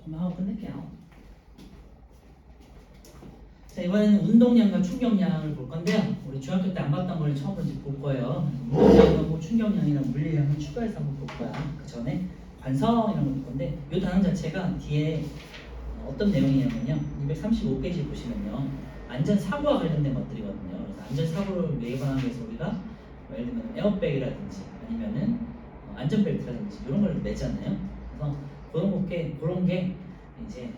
조금만 하고 끝낼게요. 자, 이번에는 운동량과 충격량을 볼 건데요. 우리 중학교 때 안 봤던 걸 처음 이제 볼 거예요. 운동량하고 충격량이랑 물리량을 추가해서 한번 볼 거야. 그 전에 관성이라는 걸 볼 건데 이 단어 자체가 뒤에 어떤 내용이냐면요. 235페이지 보시면요. 안전사고와 관련된 것들이거든요. 그래서 안전사고를 예방하기 위해서 우리가 예를 들면 에어백이라든지 아니면은 안전벨트라든지 이런 걸 매잖아요. 그래서 그런 게 이제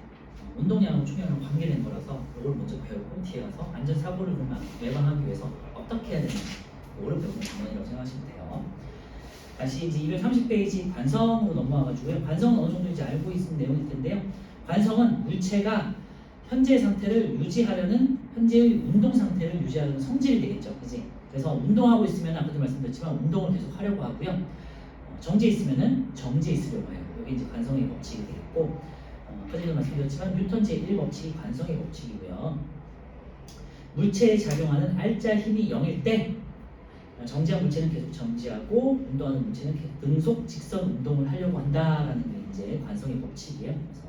운동량하고 충격량 관계된 거라서 이걸 먼저 배우고 뒤에 가서 안전사고를 예방하기 위해서 어떻게 해야 되는지 이거를 배우는 단원이라고 생각하시면 돼요. 다시 이제 230페이지 관성으로 넘어와가지고요. 관성은 어느 정도 이제 알고 있는 내용일 텐데요. 관성은 물체가 현재의 상태를 유지하려는 현재의 운동 상태를 유지하려는 성질이 되겠죠. 그지? 그래서 운동하고 있으면 아까도 말씀드렸지만 운동을 계속 하려고 하고요. 정지해 있으면은 정지해 있으려고 해요. 여기 이제 관성의 법칙이 되겠고 아까도 말씀드렸지만 뉴턴 제1법칙이 관성의 법칙이고요. 물체에 작용하는 알짜 힘이 0일 때 정지한 물체는 계속 정지하고 운동하는 물체는 계속 등속 직선 운동을 하려고 한다라는 게 이제 관성의 법칙이에요. 그래서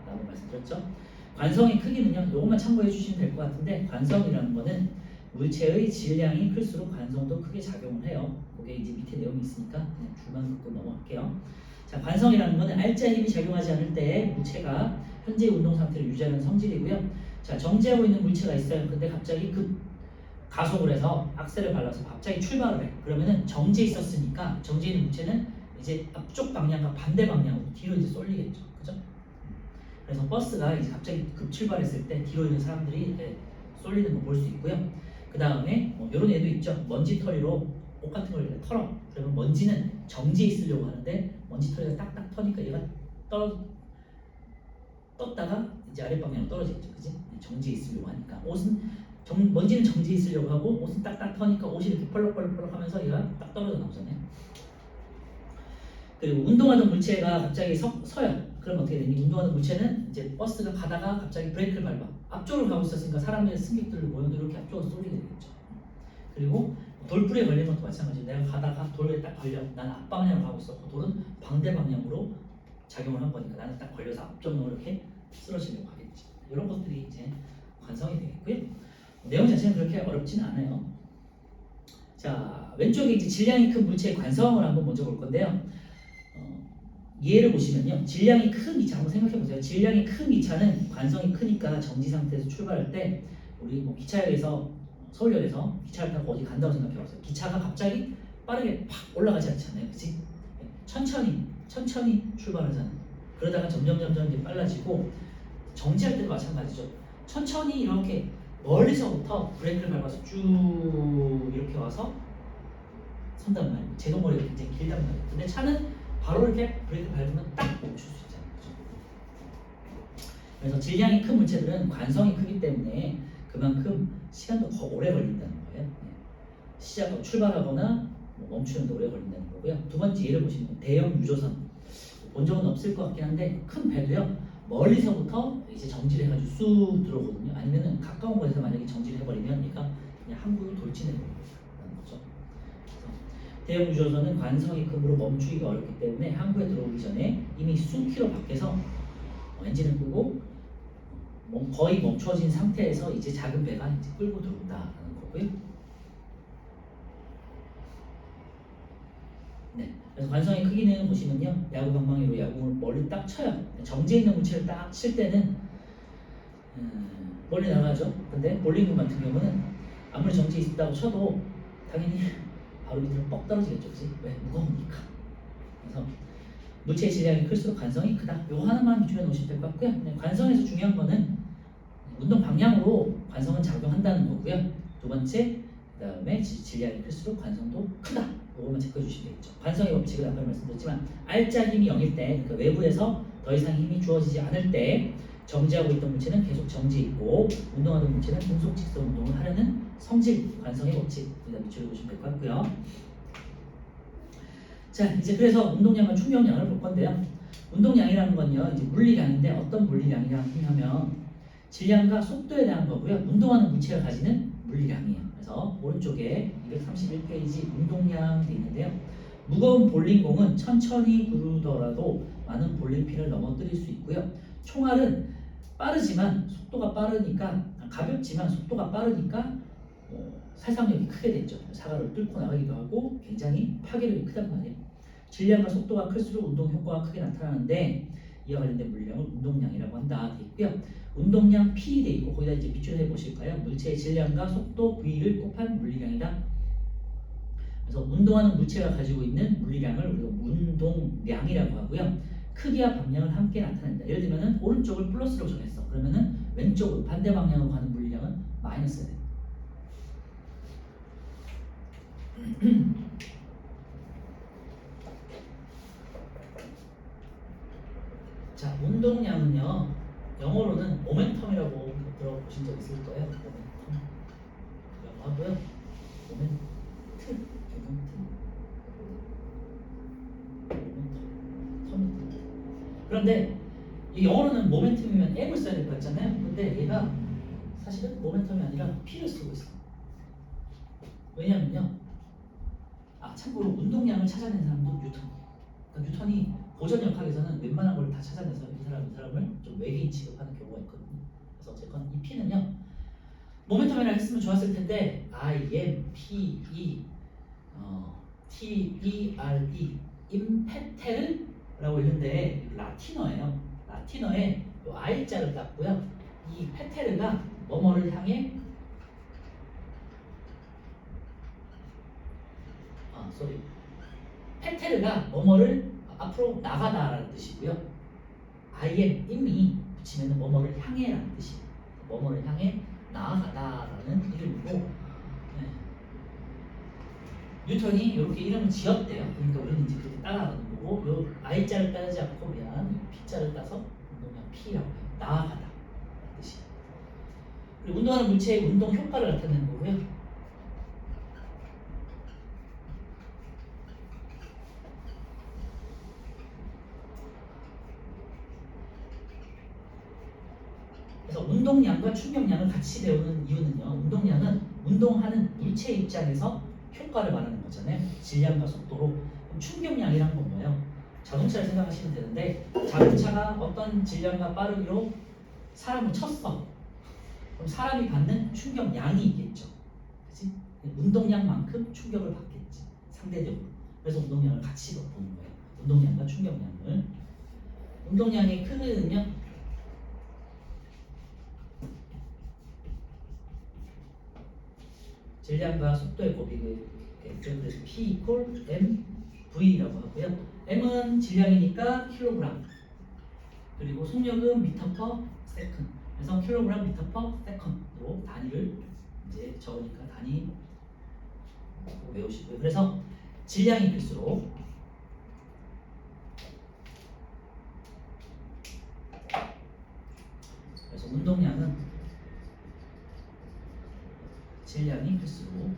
라고 말씀드렸죠. 관성의 크기는요. 이것만 참고해 주시면 될 것 같은데 관성이라는 거는 물체의 질량이 클수록 관성도 크게 작용을 해요. 그게 이제 밑에 내용이 있으니까 그냥 줄만 긋고 넘어갈게요. 자, 관성이라는 거는 알짜 힘이 작용하지 않을 때 물체가 현재 운동 상태를 유지하는 성질이고요. 자, 정지하고 있는 물체가 있어요. 근데 갑자기 가속을 해서 악셀을 밟아서 갑자기 출발을 해. 그러면은 정지해 있었으니까 정지해 있는 물체는 이제 앞쪽 방향과 반대 방향으로 뒤로 이제 쏠리겠죠. 그죠? 그래서 버스가 이제 갑자기 급출발했을 때 뒤로 있는 사람들이 이제 쏠리는 거 볼 수 있고요. 그 다음에 이런 애도 있죠. 먼지털이로 옷 같은 걸 이렇게 털어. 그러면 먼지는 정지해 있으려고 하는데 먼지털이가 딱딱 터니까 얘가 떴다가 이제 아랫 방향으로 떨어지겠죠. 그지? 정지해 있으려고 하니까 옷은 먼지는 정지해 있으려고 하고 옷은 딱딱 터니까 옷이 이렇게 펄럭펄럭 하면서 얘가 딱 떨어져 나오잖아요. 그리고 운동하던 물체가 갑자기 서요. 그럼 어떻게 되니? 운동하는 물체는 이제 버스가 가다가 갑자기 브레이크를 밟아. 앞쪽으로 가고 있었으니까 사람들 승객들 모여도 이렇게 앞쪽으로 쏠리게 되겠죠. 그리고 돌불에 걸린 것도 마찬가지예요. 내가 가다가 돌에 딱 걸려. 나는 앞방향으로 가고 있었고 돌은 반대 방향으로 작용을 한 거니까 나는 딱 걸려서 앞쪽으로 이렇게 쓰러지려고 하겠지. 이런 것들이 이제 관성이 되겠고요. 내용 자체는 그렇게 어렵지는 않아요. 자, 왼쪽에 이제 질량이 큰 물체의 관성을 한번 먼저 볼 건데요. 예를 보시면요. 질량이 큰 기차 한번 생각해 보세요. 질량이 큰 기차는 관성이 크니까 정지 상태에서 출발할 때 우리 뭐 기차역에서 서울역에서 기차를 타고 어디 간다고 생각해 보세요. 기차가 갑자기 빠르게 팍 올라가지 않잖아요. 그치? 천천히 출발하잖아요. 그러다가 점점 이제 빨라지고 정지할 때도 마찬가지죠. 천천히 이렇게 멀리서부터 브레이크를 밟아서 쭉 이렇게 와서 선단 말이에요. 제동거리가 굉장히 길단 말이에요. 근데 차는 바로 이렇게 브레이크 밟으면 딱 멈출 수 있잖아요. 그렇죠? 그래서 질량이 큰 물체들은 관성이 크기 때문에 그만큼 시간도 더 오래 걸린다는 거예요. 출발하거나 멈추는 데 오래 걸린다는 거고요. 두 번째 예를 보시면 대형 유조선 본 적은 없을 것 같긴 한데 큰 배도요. 멀리서부터 이제 정지를 해가지고 쑥 들어오거든요. 아니면은 가까운 곳에서 만약에 정지를 해버리면 얘가 그냥 항구로 돌진해버린다는 거죠. 대형 유조선은 관성이 크므로 멈추기가 어렵기 때문에 항구에 들어오기 전에 이미 수킬로 밖에서 엔진을 끄고 거의 멈춰진 상태에서 이제 작은 배가 이제 끌고 들어온다는 거고요. 네. 그래서 관성의 크기는 보시면요. 야구 방망이로 야구를 멀리 딱 쳐요. 정지해 있는 물체를 딱 칠 때는 멀리 나가죠. 근데 볼링공 같은 경우는 아무리 정지해 있다고 쳐도 당연히 바로 밑으로 뻑 떨어지겠죠. 그치? 왜? 무거우니까. 그래서 물체의 질량이 클수록 관성이 크다. 요거 하나만 주면 놓으시면 될 것 같고요. 네, 관성에서 중요한 거는 운동 방향으로 관성은 작용한다는 거고요. 두 번째, 그 다음에 질량이 클수록 관성도 크다. 요것만 체크해 주시면 되겠죠. 관성의 법칙은 아까 말씀드렸지만 알짜 힘이 0일 때, 그러니까 외부에서 더 이상 힘이 주어지지 않을 때 정지하고 있던 물체는 계속 정지해 있고 운동하는 물체는 등속 직선 운동을 하려는 성질, 관성의 법칙 여기다 밑줄을 보시면 될 것 같고요. 자, 이제 그래서 운동량과 충격량을 볼 건데요. 운동량이라는 건요, 이제 물리량인데 어떤 물리량이냐 하면 질량과 속도에 대한 거고요. 운동하는 물체가 가지는 물리량이에요. 그래서 오른쪽에 231페이지 운동량 돼 있는데요. 무거운 볼링공은 천천히 구르더라도 많은 볼링핀을 넘어뜨릴 수 있고요. 총알은 빠르지만 속도가 빠르니까 가볍지만 속도가 빠르니까 살상력이 크게 됐죠. 사과를 뚫고 나가기도 하고 굉장히 파괴력이 크단 말이에요. 질량과 속도가 클수록 운동 효과가 크게 나타나는데 이와 관련된 물량을 운동량이라고 한다 돼 있고요. 운동량 P 돼 있고 거기다 이제 밑줄 해 보실까요? 물체의 질량과 속도 V를 곱한 물리량이다. 그래서 운동하는 물체가 가지고 있는 물리량을 우리가 운동량이라고 하고요. 크기와 방향을 함께 나타낸다. 예를 들면은 오른쪽을 플러스로 정했어. 그러면은 왼쪽으로 반대 방향으로 가는 물리량은 마이너스가 됩니다. 자, 운동량은요. 영어로는 모멘텀이라고 들어보신 적 있을 거예요. 모멘텀. 하고요. 모멘트. 그런데 이 영어로는 모멘텀이면 M을 써야 될 것 같잖아요. 근데 얘가 사실은 모멘텀이 아니라 P를 쓰고 있어. 왜냐면요. 참고로 운동량을 찾아낸 사람도 뉴턴이에요. 그러니까 뉴턴이 고전역학에서는 웬만한 걸 다 찾아내서 이 사람을 좀 외계인 취급하는 경우가 있거든요. 그래서 어쨌건 이 P는요. 모멘텀이라 했으면 좋았을 텐데 IMPE TERE 임페테르라고 있는데 라틴어예요. 라틴어에 I자를 땄고요. 이 페테르가 뭐뭐를 향해 페테르가 뭐뭐를 앞으로 나가다라는 뜻이고요. IM 임이 붙이면 뭐뭐를 향해라는 뜻이에요. 뭐뭐를 향해 나아가다라는 이름이고 네. 뉴턴이 이렇게 이름을 지었대요. 그러니까 우리는 이제 그렇게 따라가는 거고 요 I자를 따르지 않고 그냥 P자를 따서 운동량 P라고 해요. 나아가다 라는 뜻이에요. 그리고 운동하는 물체의 운동 효과를 나타내는 거고요. 그래서 운동량과 충격량을 같이 배우는 이유는요. 운동량은 운동하는 물체 입장에서 효과를 말하는 거잖아요. 질량과 속도로. 그럼 충격량이란 건 뭐예요? 자동차를 생각하시면 되는데 자동차가 어떤 질량과 빠르기로 사람을 쳤어. 그럼 사람이 받는 충격량이 있겠죠. 그치? 운동량만큼 충격을 받겠지. 상대적으로. 그래서 운동량을 같이 보는 거예요. 운동량과 충격량을. 운동량이 크면요. 질량과 속도의 곱이겠죠. 그래서 P equal mV라고 하고요. m은 질량이니까 킬로그램. 그리고 속력은 미터 퍼 세컨드. 그래서 킬로그램 미터 퍼 세컨드로 단위를 이제 적으니까 단위 외우시고요. 그래서 질량이 클수록 그래서 운동량은 질량이 클수록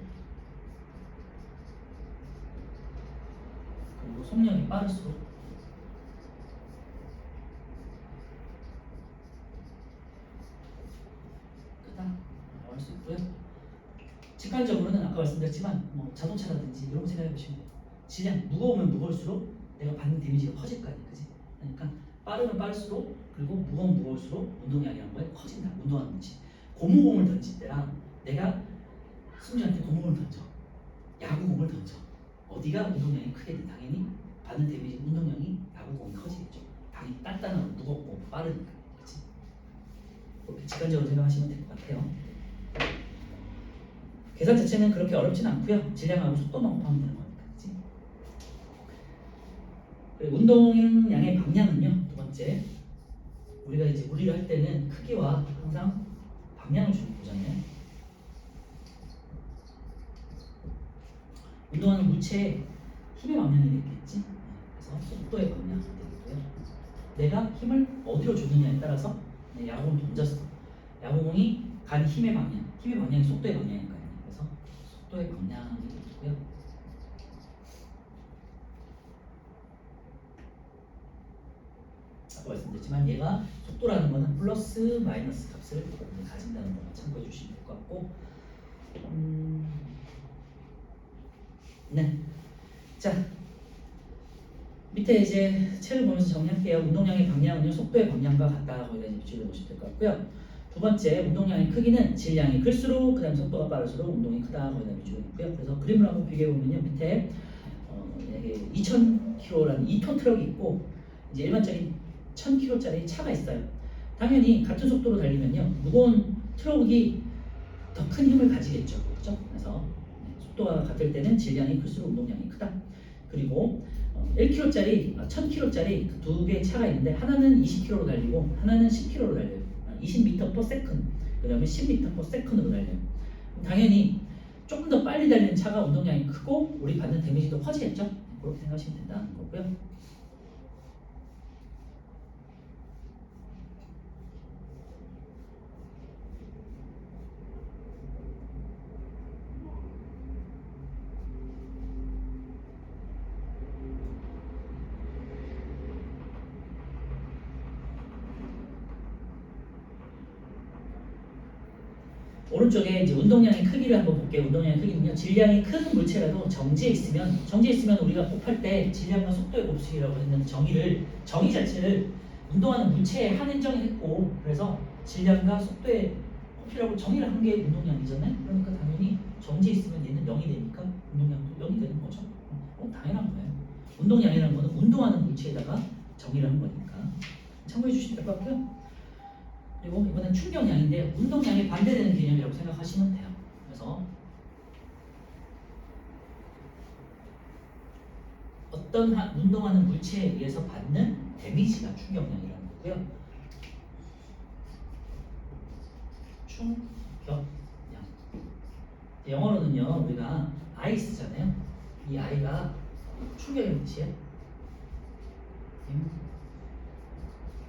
그리고 속력이 빠를수록 크다라고 할 수 있고요. 직관적으로는 아까 말씀드렸지만 자동차라든지 이런 거 생각해 보시면 돼요. 질량 무거우면 무거울수록 내가 받는 데미지가 커질 거 아니에요, 그지? 그러니까 빠르면 빠를수록 그리고 무거우면 무거울수록 운동량이라는 거에 커진다. 운동하는 문제. 고무공을 던질 때랑 내가 승주한테 고무공을 던져, 야구공을 던져. 어디가 운동량이 크게 돼? 당연히 받는 데미지 운동량이 야구공이 커지겠죠. 당연히 단단하고 무겁고 빠르니까, 그렇지? 그렇게 직관적으로 생각하시면 될 것 같아요. 계산 자체는 그렇게 어렵진 않고요. 질량하고 속도만 곱하면 되는 거니까, 그렇지? 그리고 운동량의 방향은요. 두 번째, 우리가 이제 물리를 할 때는 크기와 항상 방향을 주는 거잖아요. 운동하는 물체의 힘의 방향이 되겠지. 그래서 속도의 방향이 되겠고요. 내가 힘을 어디로 주느냐에 따라서 야구공을 던졌어. 야구공이 간 힘의 방향이 속도의 방향이니까요. 그래서 속도의 방향이 되겠고요. 아까 말씀드렸지만 얘가 속도라는 거는 플러스 마이너스 값을 가진다는 거 참고해 주시면 될 것 같고 네. 자, 밑에 이제 책을 보면서 정리할게요. 운동량의 방향은요 속도의 방향과 같다. 거기다 이제 비추어 보시면 될 것 같고요. 두 번째, 운동량의 크기는 질량이 클수록 그다음 속도가 빠를수록 운동이 크다. 거기다 비추어 있고요. 그래서 그림을 한번 비교해 보면요 밑에 이게 2,000kg라는 2톤 트럭이 있고 이제 일반적인 1,000kg짜리 차가 있어요. 당연히 같은 속도로 달리면요 무거운 트럭이 더 큰 힘을 가지겠죠. 그렇죠? 그래서 속도가 같을 때는 질량이 클수록 운동량이 크다. 그리고 1kg짜리, 1000kg짜리 그 두 개의 차가 있는데 하나는 20km로 달리고 하나는 10km로 달려요. 20m/s, 그 다음에 10m/s으로 달려요. 당연히 조금 더 빨리 달리는 차가 운동량이 크고 우리 받는 데미지도 커지겠죠? 그렇게 생각하시면 된다는 거고요. 오른쪽에 이제 운동량의 크기를 한번 볼게요. 운동량의 크기는요. 질량이 큰 물체라도 정지에 있으면 우리가 곱할 때 질량과 속도의 곱식이라고 했는데 정의 자체를 운동하는 물체에 한인정을 했고 그래서 질량과 속도의 곱이라고 정의를 한 게 운동량이잖아요. 그러니까 당연히 정지에 있으면 얘는 0이 되니까 운동량도 0이 되는 거죠. 당연한 거예요. 운동량이라는 거는 운동하는 물체에다가 정의를 한 거니까 참고해 주시면 될 것 같고요. 그리고 이번엔 충격량인데 운동량에 반대되는 개념이라고 생각하시면 돼요. 그래서 어떤 운동하는 물체에 의해서 받는 데미지가 충격량이라는 거고요. 충격량. 영어로는요 우리가 I 쓰잖아요. 이 I가 충격의 뜻이에요.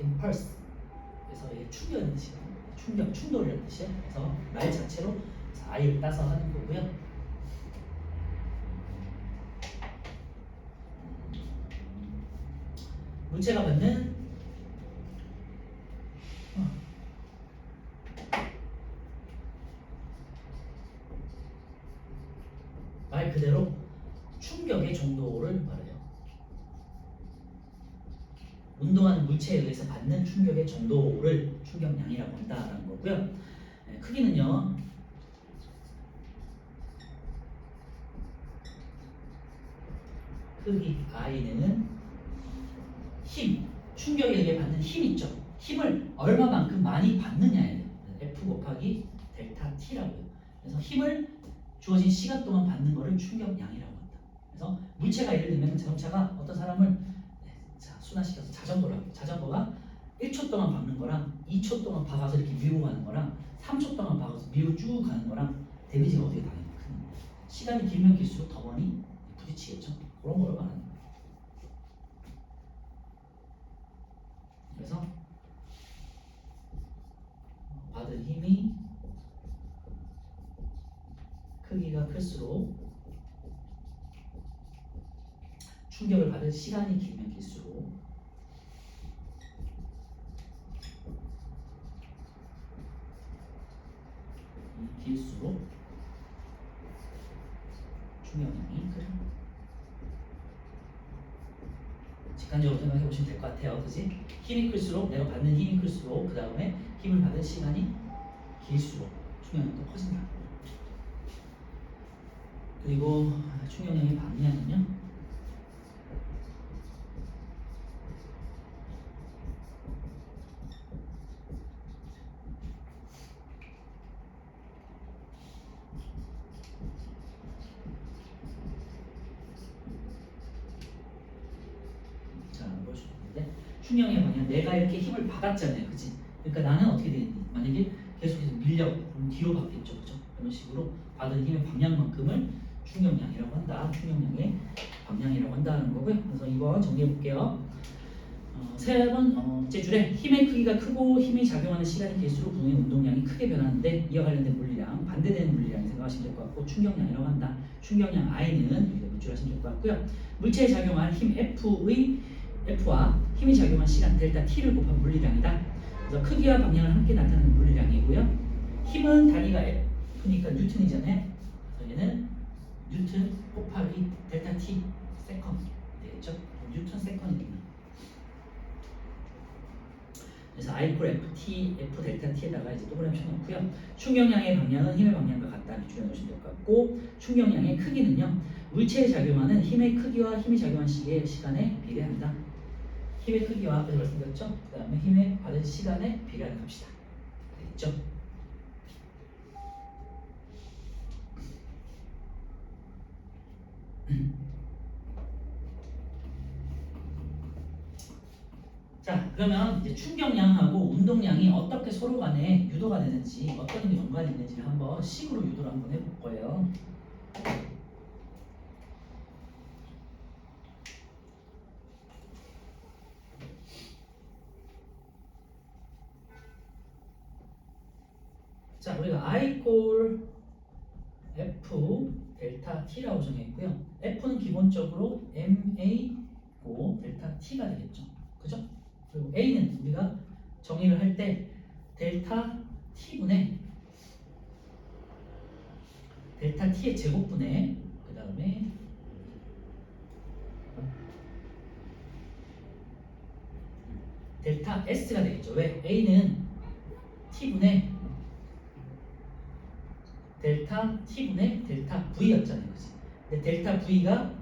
impulse. 그래서 이게 충격이라는 뜻이에요. 충격, 충돌이라는 뜻이에요. 그래서 말 자체로 I를 따서 하는 거고요. 물체가 받는 말 그대로 충격의 정도를 말해요. 운동하는 물체에 의해서 받는 충격의 정도를 충격량이라고 한다라는 거고요. 크기는요. 크기 I는 힘, 충격에 의해 받는 힘 있죠. 힘을 얼마만큼 많이 받느냐에 F 곱하기 델타 T라고요. 그래서 힘을 주어진 시간 동안 받는 거를 충격량이라고 한다. 그래서 물체가 예를 들면 자동차가 어떤 사람을 순환시켜서 자전거가 1초 동안 박는 거랑 2초 동안 박아서 이렇게 밀고 가는 거랑 3초 동안 박아서 밀고 쭉 가는 거랑 데미지가 어떻게 다르냐. 시간이 길면 길수록 더 많이 부딪히겠죠. 그런 걸 말하는 거예요. 그래서 받은 힘이 크기가 클수록 충격을 받을 시간이 길면 길수록 충격량이 크다. 직관적으로 생각해 보시면 될 것 같아요. 그지? 힘이 클수록 내가 받는 힘이 클수록 그 다음에 힘을 받을 시간이 길수록 충격량이 또 커진다. 그리고 충격량의 방향은요. 볼 수 있는데 충격의 방향 내가 이렇게 힘을 받았잖아요. 그치? 그러니까 나는 어떻게 되겠니? 만약에 계속해서 밀려 그럼 뒤로 받겠죠. 그죠? 이런 식으로 받은 힘의 방향만큼을 충격량이라고 한다. 충격량의 방향이라고 한다는 거고요. 그래서 이거 정리해 볼게요. 세 번째 줄에 힘의 크기가 크고 힘이 작용하는 시간이 길수록 분의 운동량이 크게 변하는데 이와 관련된 물리량, 반대되는 물리량이 생각하시면 될 것 같고 충격량이라고 한다. 충격량 I는 여기다 밑줄하시면 될 것 같고요. 물체에 작용한 힘 F와 힘이 작용한 시간 델타 T를 곱한 물리량이다. 그래서 크기와 방향을 함께 나타내는 물리량이고요. 힘은 단위가 F니까 뉴턴이잖아요. 그래서 얘는 뉴턴 곱하기 델타 T 세컨드 되겠죠. 뉴턴 세컨입니다. 그래서 I equal FT, F 델타 T에다가 이제 동그라미 쳐놓고요. 충격량의 방향은 힘의 방향과 같다. 이렇게 줄여놓으시면 될 것 같고, 충격량의 크기는요, 물체에 작용하는 힘의 크기와 힘이 작용한 시간에 비례한다. 힘의 크기와 앞에서 말씀드렸죠? 그 다음에 힘의 받은 시간에 비례하는 값이다. 됐죠? 자, 그러면 이제 충격량하고 운동량이 어떻게 서로 간에 유도가 되는지, 어떤 연관이 있는지를 한번 식으로 유도를 한번 해볼 거예요. 자, 우리가 I equal F 델타 T라고 정했고요. F는 기본적으로 MA고 델타 T가 되겠죠. 그죠? 그리고 A는 우리가 정의를 할 때 델타 T분의 델타 T의 제곱분의 그 다음에 델타 S가 되겠죠. 왜? A는 T분의 델타 T분의 델타 V였잖아요. 그치? 근데 델타 V가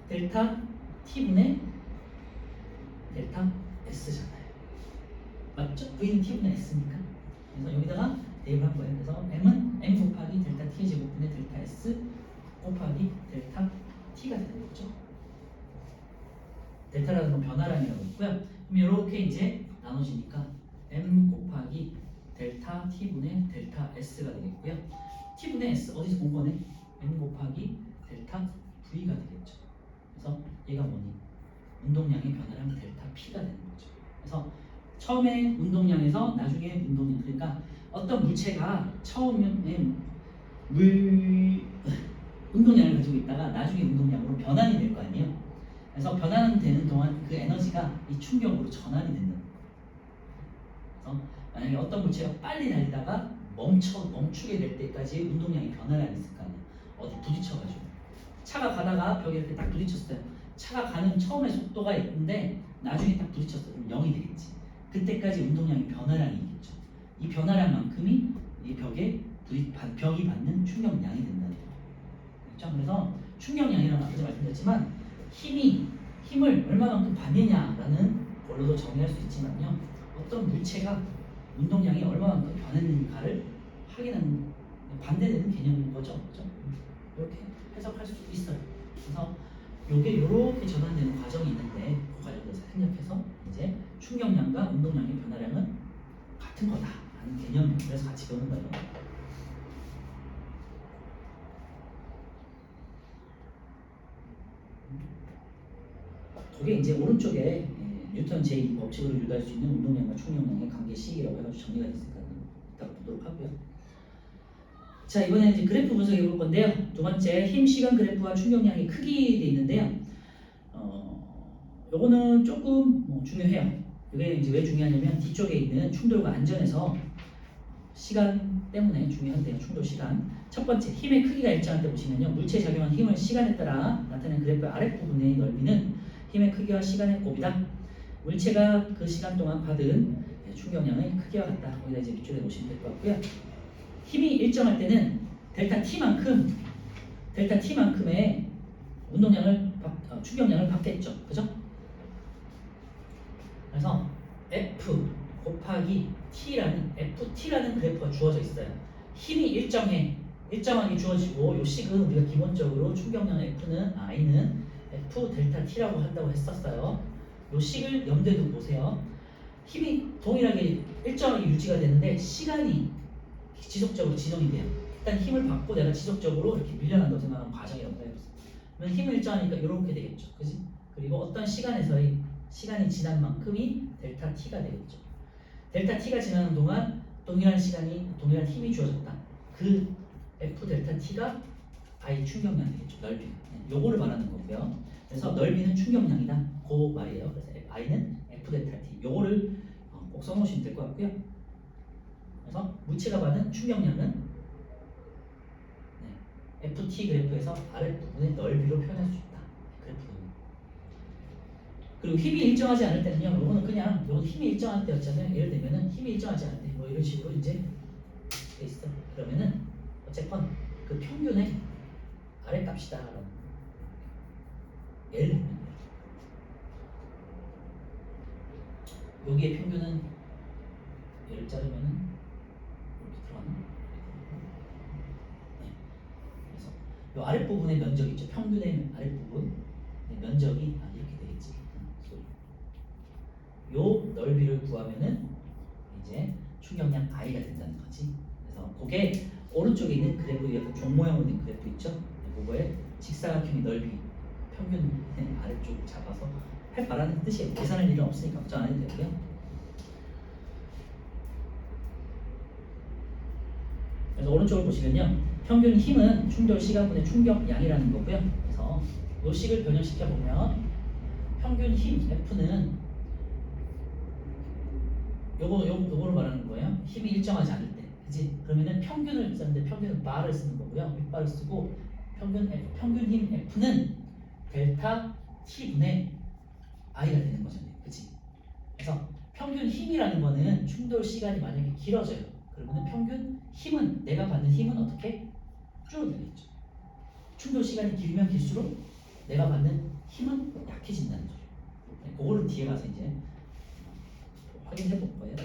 델타 T분의 델타 S잖아요. 맞죠? V는 T분의 S니까. 그래서 여기다가 대입을 한 거예요. 그래서 M은 M 곱하기 델타 T의 제곱분의 델타 S 곱하기 델타 T가 되는 거죠. 델타라는 건 변화량이라고 있고요. 그럼 이렇게 이제 나눠지니까 M 곱하기 델타 T분의 델타 S가 되겠고요. T분의 S 어디서 본 거네? M 곱하기 델타 V가 되겠죠. 그래서 얘가 뭐니? 운동량의 변화량 델타 P가 되는 거죠. 그래서 처음에 운동량에서 나중에 운동량, 그러니까 어떤 물체가 처음에 운동량을 가지고 있다가 나중에 운동량으로 변환이 될 거 아니에요. 그래서 변환되는 동안 그 에너지가 이 충격으로 전환이 된다. 그래서 만약에 어떤 물체가 빨리 달리다가 멈추게 될 때까지 운동량이 변화가 안 있을 거 아니에요. 어디 부딪혀가지고 차가 가다가 벽에 이렇게 딱 부딪혔어요. 차가 가는 처음에 속도가 있는데 나중에 딱 부딪혔어요. 그럼 0이 되겠지. 그때까지 운동량이 변화량이 있겠죠. 이 변화량만큼이 이 벽이 받는 충격량이 된다는 거예요. 그렇죠? 그래서 충격량이라는 건 앞에서 말씀드렸지만 힘을 얼마만큼 받느냐라는 걸로도 정의할 수 있지만요. 어떤 물체가 운동량이 얼마만큼 변했는가를 확인하는 반대되는 개념인 거죠. 그렇죠? 이렇게 해석할 수 있어요. 그래서 요게 이렇게 전환되는 과정이 있는데 그 과정을 생략해서 이제 충격량과 운동량의 변화량은 같은 거다라는 개념이에요. 그래서 같이 배우는 거예요. 그게 이제 오른쪽에 뉴턴 제2 법칙으로 유도할 수 있는 운동량과 충격량의 관계 시기라고 해가지고 정리가 됐으니까 이따 보도록 하고요. 자, 이번에는 이제 그래프 분석해 볼 건데요. 두 번째 힘 시간 그래프와 충격량의 크기 돼 있는데요. 요거는 조금 중요해요. 이게 이제 왜 중요하냐면 뒤쪽에 있는 충돌과 안전에서 시간 때문에 중요한데요. 충돌 시간. 첫 번째 힘의 크기가 일정할 때 보시면요. 물체에 작용한 힘을 시간에 따라 나타내는 그래프의 아랫부분의 넓이는 힘의 크기와 시간의 곱이다. 물체가 그 시간 동안 받은 충격량의 크기와 같다. 거기다 이제 밑줄에 놓으시면 될 것 같고요. 힘이 일정할 때는 델타 T만큼의 충격량을 받겠죠. 그죠? 그래서 F 곱하기 FT라는 그래프가 주어져 있어요. 힘이 일정하게 주어지고 요 식은 우리가 기본적으로 충격량 I는 F 델타 T라고 한다고 했었어요. 요 식을 염두에 두고 보세요. 힘이 동일하게 일정하게 유지가 되는데 시간이 지속적으로 진행이 돼요. 일단 힘을 받고 내가 지속적으로 이렇게 밀려난다고 생각하는 과정이라고 해보세요. 그러면 힘을 일정하니까 이렇게 되겠죠. 그지? 그리고 어떤 시간에서의 시간이 지난 만큼이 델타 T가 되겠죠. 델타 T가 지나는 동안 동일한 힘이 주어졌다. 그 F 델타 T가 I 충격량 되겠죠. 넓이. 요거를 말하는 거고요. 그래서 넓이는 충격량이다. 그 말이에요. 그래서 I는 F 델타 T. 요거를 꼭 써놓으시면 될 것 같고요. 그래서 물체가 받은 충격량은 FT 그래프에서 아랫부분의 넓이로 표현할 수 있다. 그래프는. 그리고 힘이 일정하지 않을 때는요. 요거는 그냥 요건 힘이 일정한 때였잖아요. 예를 들면은 힘이 일정하지 않을 때 뭐 이런 식으로 이제 돼 있어. 그러면은 어쨌건 그 평균의 아랫값이다. 예를 들면 여기에 평균은 얘를 자르면은 이렇게 들어가는. 네. 그래서 이 아랫부분의 면적 있죠. 평균의 아랫부분 면적이 이렇게 되겠지. 요 넓이를 구하면은 이제 충격량 I가 된다는 거지. 그래서 그게 오른쪽에 있는 그래프, 약간 종 모양으로 된 그래프 있죠. 그거에 직사각형의 넓이 평균 아래쪽 잡아서 할 바라는 뜻이에요. 계산할 일은 없으니까 걱정 안 해도 되고요. 그래서 오른쪽을 보시면요. 평균 힘은 충돌 시간분의 충격량이라는 거고요. 그래서 요 식을 변형시켜 보면 평균 힘 F는 요거를 말하는 거예요. 힘이 일정하지 않을 때, 그지? 그러면은 평균을 쓰는데 평균은 바를 쓰는 거고요. 윗바를 쓰고 평균 힘 F는 델타 T분의 I가 되는 거잖아요, 그지? 그래서 평균 힘이라는 거는 충돌 시간이 만약에 길어져요. 그러면은 평균 힘은 내가 받는 힘은 어떻게 줄어들겠죠. 충돌 시간이 길면 길수록 내가 받는 힘은 약해진다는 소리예요. 그거를 뒤에 가서 이제 확인해 볼 거예요.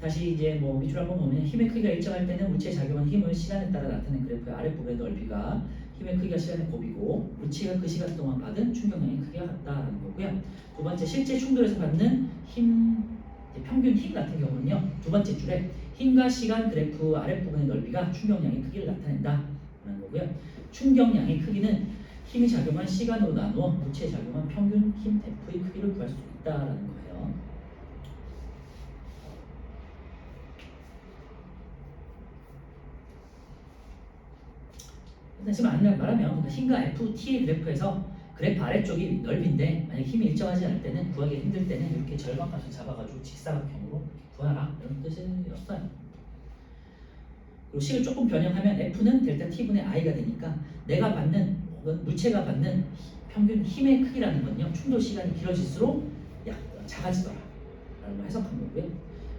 다시 이제 뭐 밑줄 한번 보면 힘의 크기가 일정할 때는 물체에 작용한 힘을 시간에 따라 나타낸 그래프의 아랫부분의 넓이가 힘의 크기가 시간의 곱이고 물체가 그 시간 동안 받은 충격량의 크기가 같다라는 거고요. 두 번째 실제 충돌에서 받는 힘 평균 힘 같은 경우는요. 두 번째 줄에 힘과 시간 그래프 아랫부분의 넓이가 충격량의 크기를 나타낸다라는 거고요. 충격량의 크기는 힘이 작용한 시간으로 나누어 물체에 작용한 평균 힘 F의 크기를 구할 수 있다라는 거예요. 다시 말하면 힘과 FT의 그래프에서 그래프 아래쪽이 넓인데 만약 힘이 일정하지 않을 때는 구하기 힘들 때는 이렇게 절반값을 잡아가지고 직사각형으로 구하라 이런 뜻이었어요. 그리고 식을 조금 변형하면 F는 델타 T분의 I가 되니까 내가 받는 혹은 물체가 받는 평균 힘의 크기라는 건요 충돌 시간이 길어질수록 작아지더라 라고 해석한 거고요.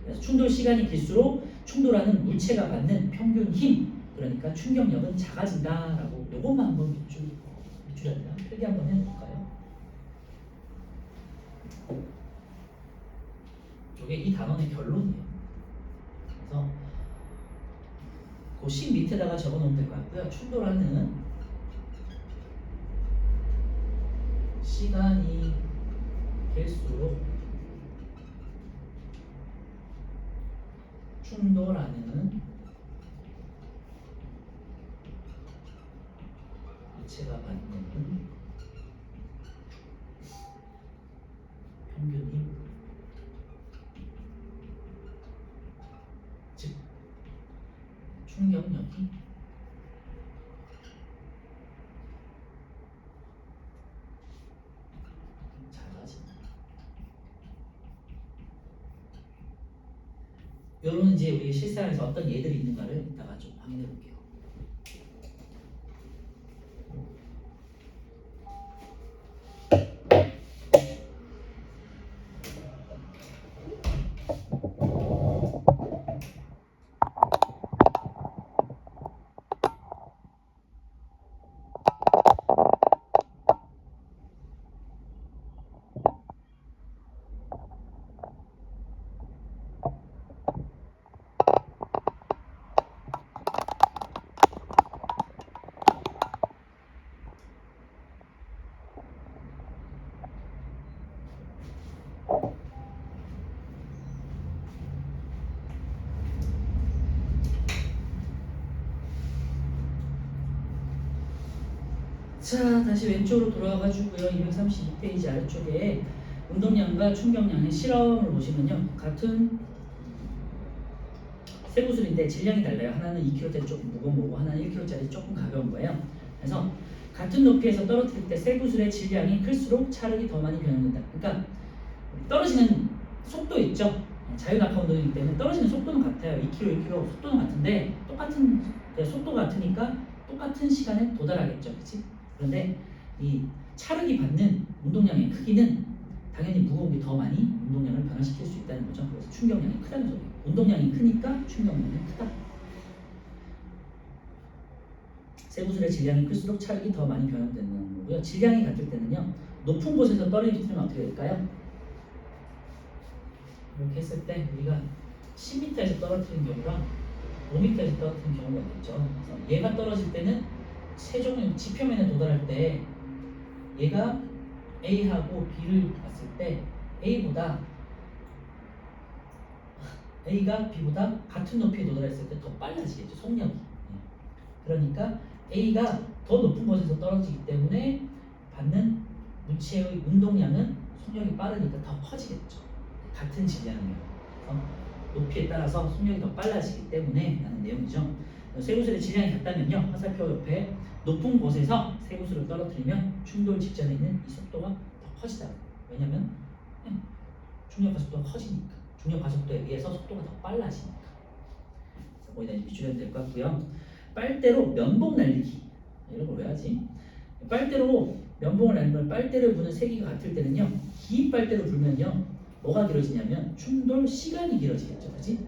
그래서 충돌 시간이 길수록 충돌하는 물체가 받는 평균 힘 그러니까 충격력은 작아진다라고 요것만 한번 밑줄에 필기 한번 해볼까요? 이게 이 단원의 결론이에요. 그래서 그 식 밑에다가 적어놓으면 될 것 같고요. 충돌하는 시간이 길수록 충돌하는 물체가 받는 평균 힘 즉 충격력이 작아진다. 요런 이제 우리 실생활에서 어떤 예들이 있는가를 이따가 좀 확인해 볼게요. 자, 다시 왼쪽으로 돌아와가지고요. 232페이지 아래쪽에 운동량과 충격량의 실험을 보시면요. 같은 세 구슬인데 질량이 달라요. 하나는 2kg짜리 조금 무거운 거고 하나는 1kg짜리 조금 가벼운 거예요. 그래서 같은 높이에서 떨어뜨릴 때 세 구슬의 질량이 클수록 차력이 더 많이 변형된다. 그러니까 떨어지는 속도 있죠. 자유낙하 운동이기 때문에 떨어지는 속도는 같아요. 2km, 1km 속도는 같은데 똑같은 속도가 같으니까 똑같은 시간에 도달하겠죠. 그치? 그런데 이 차르기 받는 운동량의 크기는 당연히 무거운 게 더 많이 운동량을 변화시킬 수 있다는 거죠. 그래서 충격량이 크다는 소리예요. 운동량이 크니까 충격량이 크다. 쇠구슬의 질량이 클수록 차력이 더 많이 변화되는 거고요. 질량이 같을 때는요. 높은 곳에서 떨어지면 어떻게 될까요? 이렇게 했을 때 우리가 10m에서 떨어뜨리는 경우랑 5m에서 떨어뜨리는 경우가 있겠죠. 그래서 얘가 떨어질 때는 세종 지표면에 도달할 때 얘가 A하고 B를 봤을 때 A가 B보다 같은 높이에 도달했을 때 더 빨라지겠죠. 속력이. 그러니까 A가 더 높은 곳에서 떨어지기 때문에 받는 물체의 운동량은 속력이 빠르니까 더 커지겠죠. 같은 질량이에요. 높이에 따라서 속력이 더 빨라지기 때문에 라는 내용이죠. 쇠구슬의 질량이 같다면요. 화살표 옆에 높은 곳에서 쇠구슬을 떨어뜨리면 충돌 직전에 있는 이 속도가 더 커지다. 왜냐면 중력 가속도가 커지니까. 중력 가속도에 비해서 속도가 더 빨라지니까. 거기다 비추면 될 것 같고요. 빨대로 면봉 날리기 이런 걸 왜 하지? 빨대로 면봉을 날리면 빨대를 부는 세기가 같을 때는요. 긴 빨대로 불면요. 뭐가 길어지냐면 충돌 시간이 길어지겠죠. 그렇지?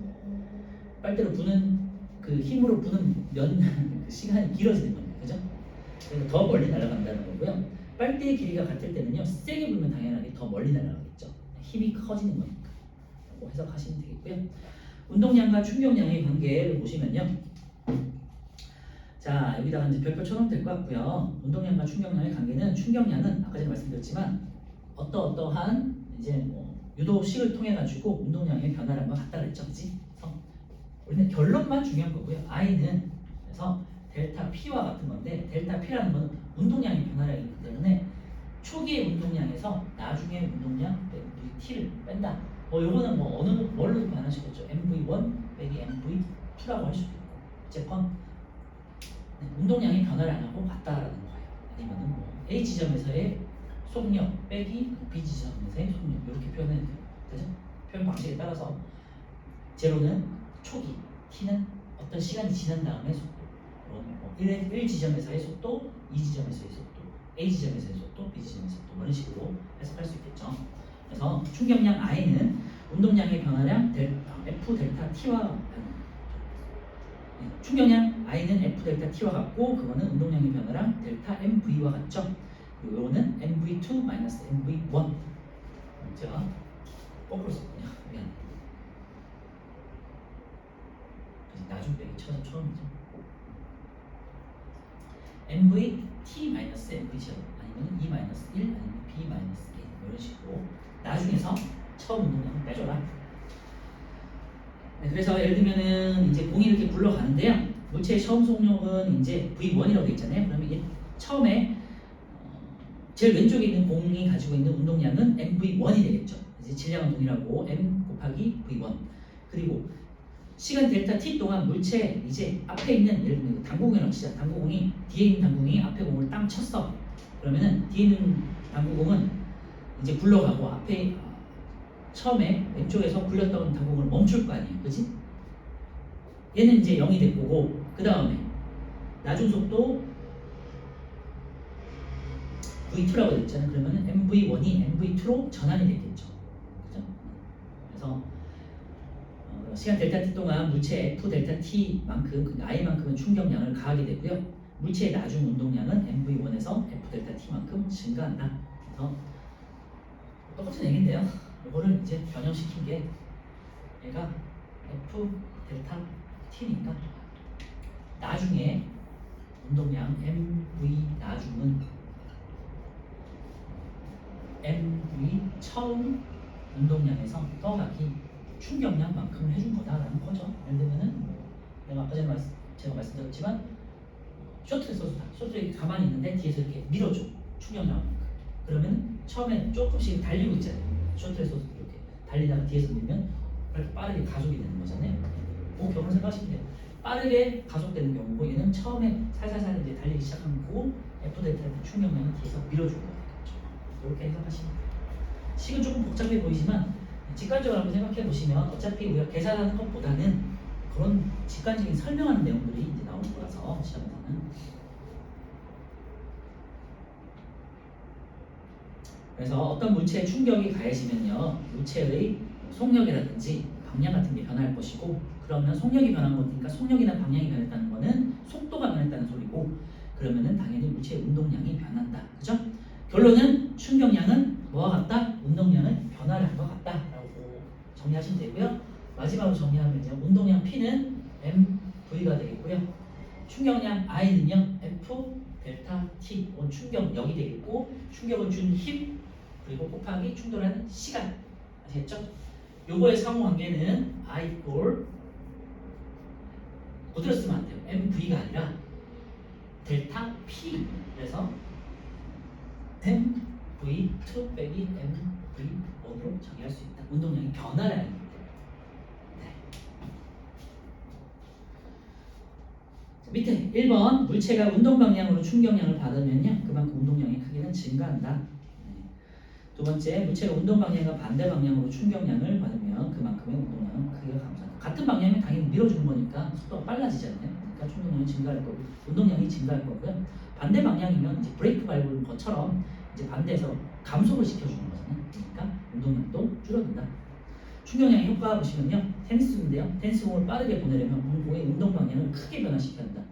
빨대로 부는 그 힘으로 부는 그 시간이 길어지는 겁니다. 그죠? 그래서 더 멀리 날아간다는 거고요. 빨대의 길이가 같을 때는요. 세게 불면 당연하게 더 멀리 날아가겠죠. 힘이 커지는 거니까. 라고 해석하시면 되겠고요. 운동량과 충격량의 관계를 보시면요. 자, 여기다가 이제 별표 쳐놓으면 될 것 같고요. 운동량과 충격량의 관계는 충격량은 아까 전에 말씀드렸지만 어떠한 이제 뭐 유도식을 통해 가지고 운동량의 변화를 한번 갖다 그랬죠, 그렇지? 그래서 우리는 결론만 중요한 거고요. I는 그래서 델타 P와 같은 건데 델타 P라는 건 운동량의 변화량이기 때문에 초기의 운동량에서 나중에 운동량 MVT를 뺀다. 요거는 뭐 어느 뭘로 변화시켰죠? MV1 빼기 MV2라고 할 수도 있고 어쨌건 운동량이 변화를 안 하고 같다라는 거예요. 아니면은 뭐 A 지점에서의 속력 빼기 B 지점에서의 속력 이렇게 표현해도 돼요. 그죠? 표현 방식에 따라서 제로는 초기, T는 어떤 시간이 지난 다음에 속도. 1 지점에서의 속도, 2 지점에서의 속도, A 지점에서의 속도, B 지점에서의 속도 이런 식으로 해석할 수 있겠죠. 그래서 충격량 I는 운동량의 변화량 F 델타 T와 충격량 I는 F 델타 T와 같고 그거는 운동량의 변화량 델타 MV와 같죠. 그리고 이거는 MV2 마이너스 MV1. 제가 거꾸로 썼군요. 미안. 나중 빼기 쳐서 처음이죠. MVT 마이너스 MV0 아니면 E 마이너스 1 아니면 B 마이너스 1 이런 식으로 나중에서 처음 운동량을 빼줘라. 네, 그래서 예를 들면은 이제 공이 이렇게 굴러가는데요. 물체의 처음 속력은 이제 V1이라고 돼 있잖아요. 그러면 처음에 제일 왼쪽에 있는 공이 가지고 있는 운동량은 MV1이 되겠죠. 이제 질량은 동일하고 M 곱하기 V1. 그리고 시간 델타 t 동안 물체 이제 앞에 있는 예를 들면 당구공이라고 치자. 당구공이 뒤에 있는 당구공이 앞에 공을 땅 쳤어. 그러면은 뒤에 있는 당구공은 이제 굴러가고 앞에 처음에 왼쪽에서 굴렸던 당구공을 멈출 거 아니에요. 그치? 얘는 이제 0이 될 거고 그 다음에 나중 속도 V2라고 됐잖아요. 그러면 MV1이 MV2로 전환이 되겠죠. 그죠? 그래서 시간 델타 t 동안 물체 F 델타 t만큼 그러니까 I만큼은 충격량을 가하게 되고요. 물체의 나중 운동량은 MV1에서 F 델타 t만큼 증가한다. 그래서 똑같은 얘기인데요. 이거를 이제 변형시킨 게 얘가 F 델타 t니까 나중에 운동량 MV 나중은 MV 처음 운동량에서 더하기 충격량만큼 해준 거다라는 거죠. 예를 들면은 내가 아까 전에 제가 말씀드렸지만 쇼트를 써주다. 쇼트에 가만히 있는데 뒤에서 이렇게 밀어줘. 충격량. 그러면 처음에 조금씩 달리고 있잖아요. 쇼트를 써서 이렇게 달리다가 뒤에서 밀면 빠르게 가속이 되는 거잖아요. 그 경우를 생각하시면 돼요. 빠르게 가속되는 경우고 얘는 처음에 살살살 이제 달리기 시작한 거고 F 델타 충격량이 뒤에서 밀어준 거예요. 이렇게 해석하시면 돼요. 식은 조금 복잡해 보이지만 직관적으로 한번 생각해 보시면 어차피 우리가 계산하는 것보다는 그런 직관적인 설명하는 내용들이 이제 나오는 거라서 시험에서는 그래서 어떤 물체에 충격이 가해지면요, 물체의 속력이라든지 방향 같은 게 변할 것이고, 그러면 속력이 변한 거니까 속력이나 방향이 변했다는 거는 속도가 변했다는 소리고, 그러면은 당연히 물체의 운동량이 변한다. 그죠? 결론은 충격량은 뭐와 같다? 운동량은 변화를 한 것 같다라고 정리하시면 되고요. 마지막으로 정리하면요, 운동량 P는 mv가 되겠고요. 충격량 I는요, F 델타 T, 충격력이 되겠고, 충격을 준 힘 그리고 곱하기 충돌하는 시간. 아시겠죠? 요거의 상호관계는 I equal 그대로 쓰면 안 돼요. mv가 아니라 델타 P. 그래서 mv2 빼기 mv1으로 정의할 수 있다. 운동량이 변화를 알기 때문에. 밑에 1번 물체가 운동 방향으로 충격량을 받으면요, 그만큼 운동량의 크기는 증가한다. 두 번째, 물체가 운동 방향과 반대 방향으로 충격량을 받으면 그만큼의 운동량은 크기가 감소한다. 같은 방향이면 당연히 밀어주는 거니까 속도가 빨라지잖아요. 그러니까 충격량이 증가할 거고 운동량이 증가할 거고요. 반대 방향이면 이제 브레이크 밟은 것처럼 이제 반대에서 감속을 시켜주는 거잖아요. 그러니까 운동량도 줄어든다. 충격량의 효과 보시면요, 테니스인데요, 테니스공을 빠르게 보내려면 공의 운동 방향을 크게 변화시켜야 한다.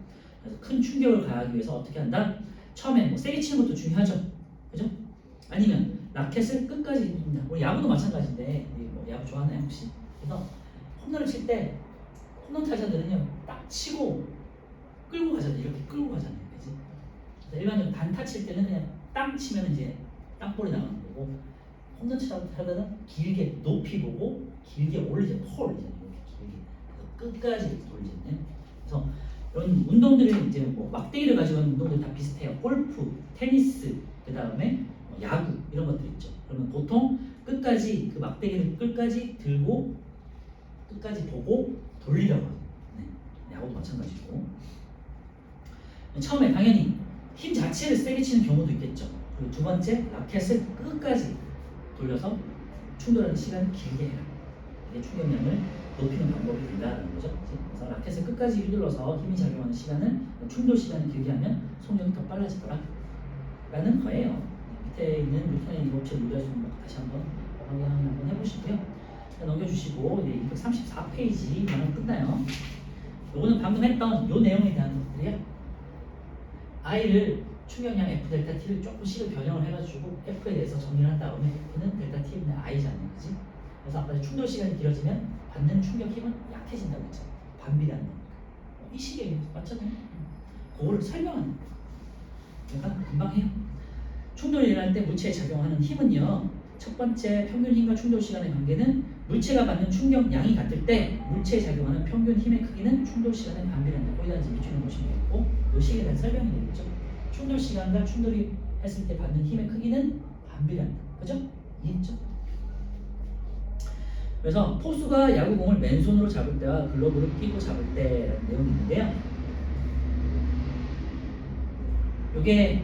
그래서 큰 충격을 가하기 위해서 어떻게 한다? 처음에 뭐 세게 치는 것도 중요하죠, 그죠? 아니면 라켓을 끝까지 힙니다. 우리 야구도 마찬가지인데, 뭐 야구 좋아하나요 혹시? 그래서 홈런을 칠 때 홈런 타자들은요, 딱 치고 끌고 가잖아요. 이렇게 끌고 가잖아요, 그지? 일반적으로 단타 칠 때는 그냥 땅 치면 이제 땅볼이 나가는 거고, 홈런 타자는 길게 높이 보고 길게 올리죠. 퍼 올리잖아요. 이렇게 길게. 그래서 끝까지 돌리잖아요. 그래서 이런 운동들이 이제 뭐 막대기를 가지고 하는 운동들 다 비슷해요. 골프, 테니스, 그 다음에 야구 이런 것들 있죠. 그러면 보통 끝까지 그 막대기를 끝까지 들고 끝까지 보고 돌리라고 하죠. 네. 야구도 마찬가지고. 처음에 당연히 힘 자체를 세게 치는 경우도 있겠죠. 그리고 두 번째, 라켓을 끝까지 돌려서 충돌하는 시간을 길게 해라. 이게 충격량을 높이는 방법이 된다는 거죠. 그래서 라켓을 끝까지 휘둘러서 힘이 작용하는 시간은 충돌 시간을 길게 하면 속력이 더 빨라지더라 라는 거예요. 밑에 있는 루틴의 이법체 유리할 수 있는 것 다시 한번 확인 한번 해보시고요. 넘겨주시고 이제 234페이지만 끝나요. 요거는 방금 했던 요 내용에 대한 것들이요. I를 충격량 F 델타 T를 조금씩을 변형을 해가지고 F에 대해서 정리를 한 다음에 F는 델타 T분의 I잖아요, 그지? 그래서 아까 충돌 시간이 길어지면 받는 충격 힘은 약해진다고 했죠. 반비례하는 거니까. 이 시계 맞잖아요. 그거를 설명하는 거예요. 약간 금방 해요. 충돌이 일어날 때 물체에 작용하는 힘은요, 첫 번째 평균 힘과 충돌 시간의 관계는 물체가 받는 충격량이 같을 때 물체에 작용하는 평균 힘의 크기는 충돌 시간의 반비례한다. 거기다 이제 밑줄을 보시면 되겠고, 이 시계에 대한 설명이 되겠죠. 충돌 시간과 충돌이 했을 때 받는 힘의 크기는 반비례한다. 그죠? 이해했죠? 그래서 포수가 야구공을 맨손으로 잡을 때와 글러브를 끼고 잡을 때라는 내용이 있는데요. 이게